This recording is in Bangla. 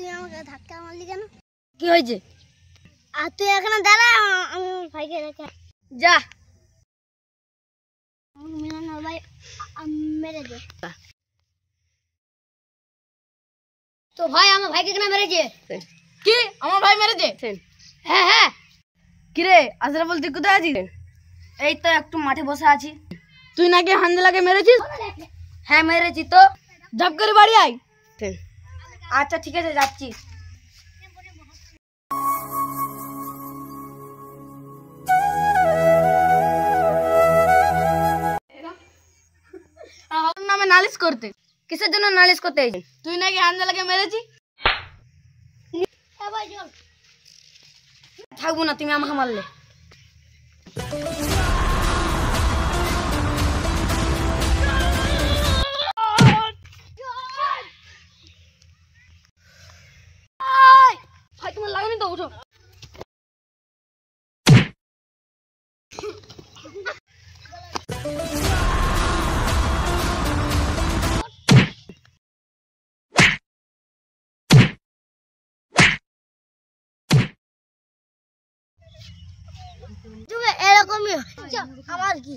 তুই আমাকে ধাক্কা মারলি কেন? কি হয়েছে? আর তুই এখানে দাঁড়া, আমি ভাইকে রেখে যা। মিলনের ভাই মেরে দে। তো ভাই আমার ভাইকে কেন মেরেছে? কি আমার ভাই মেরেছে? হ্যাঁ হ্যাঁ। কিরে আজরাফুল তুই কোথায় আছিস? এই তো একটু মাঠে বসে আছি। তুই নাকি হানজালাকে মেরেছিস? হ্যাঁ মেরেছি। তো ঝাপ করে বাড়ি আয়। আচ্ছা ঠিক আছে যাচ্ছি। নামে নালিশ করতে? কিসের জন্য নালিশ করতে? তুই নাকি হানজালাকে মেরেছিস? থাকবো না তুমি আমাকে মারলে। ভাই তোমার লাগেনি তো? উঠো। তুমি এরকমই আমার কি